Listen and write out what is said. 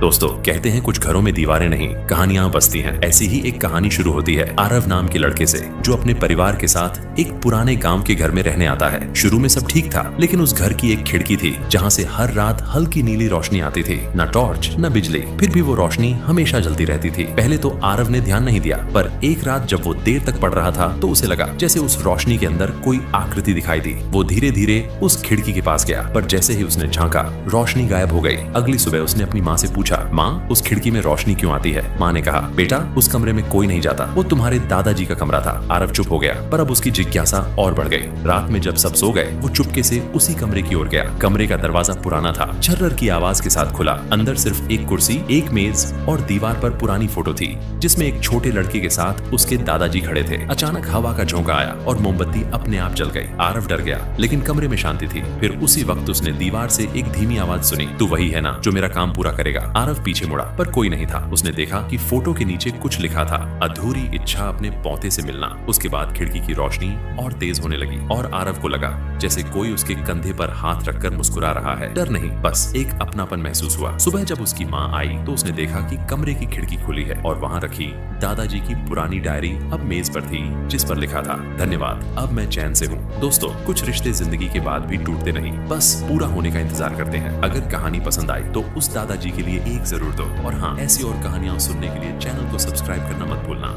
दोस्तों कहते हैं कुछ घरों में दीवारें नहीं कहानियां बसती हैं। ऐसी ही एक कहानी शुरू होती है आरव नाम के लड़के से, जो अपने परिवार के साथ एक पुराने गांव के घर में रहने आता है। शुरू में सब ठीक था, लेकिन उस घर की एक खिड़की थी जहां से हर रात हल्की नीली रोशनी आती थी। न टॉर्च न बिजली, फिर भी वो रोशनी हमेशा जलती रहती थी। पहले तो आरव ने ध्यान नहीं दिया, पर एक रात जब वो देर तक पढ़ रहा था तो उसे लगा जैसे उस रोशनी के अंदर कोई आकृति दिखाई दी। वो धीरे धीरे उस खिड़की के पास गया, पर जैसे ही उसने झांका रोशनी गायब हो गई। अगली सुबह उसने अपनी माँ से पूछा, माँ उस खिड़की में रोशनी क्यों आती है? माँ ने कहा, बेटा उस कमरे में कोई नहीं जाता, वो तुम्हारे दादाजी का कमरा था। आरव चुप हो गया, पर अब उसकी जिज्ञासा और बढ़ गई। रात में जब सब सो गए, वो चुपके से उसी कमरे की ओर गया। कमरे का दरवाजा पुराना था, झर्रर की आवाज के साथ खुला। अंदर सिर्फ एक कुर्सी, एक मेज और दीवार पर पुरानी फोटो थी, जिसमें एक छोटे लड़के के साथ उसके दादाजी खड़े थे। अचानक हवा का झोंका आया और मोमबत्ती अपने आप जल गई। आरव डर गया, लेकिन कमरे में शांति थी। फिर उसी वक्त उसने दीवार से एक धीमी आवाज सुनी, तू वही है ना जो मेरा काम पूरा करेगा? आरव पीछे मुड़ा, पर कोई नहीं था। उसने देखा कि फोटो के नीचे कुछ लिखा था, अधूरी इच्छा अपने पौते से मिलना। उसके बाद खिड़की की रोशनी और तेज होने लगी और आरव को लगा जैसे कोई उसके कंधे पर हाथ रखकर मुस्कुरा रहा है। डर नहीं, बस एक अपनापन महसूस हुआ। सुबह जब उसकी माँ आई तो उसने देखा कि कमरे की खिड़की खुली है और वहाँ रखी दादाजी की पुरानी डायरी अब मेज पर थी, जिस पर लिखा था, धन्यवाद, अब मैं चैन से हूँ। दोस्तों कुछ रिश्ते जिंदगी के बाद भी टूटते नहीं, बस पूरा होने का इंतजार करते हैं। अगर कहानी पसंद आई तो उस दादाजी के लिए एक जरूर दो, और हाँ, ऐसी और कहानियां सुनने के लिए चैनल को सब्सक्राइब करना मत भूलना।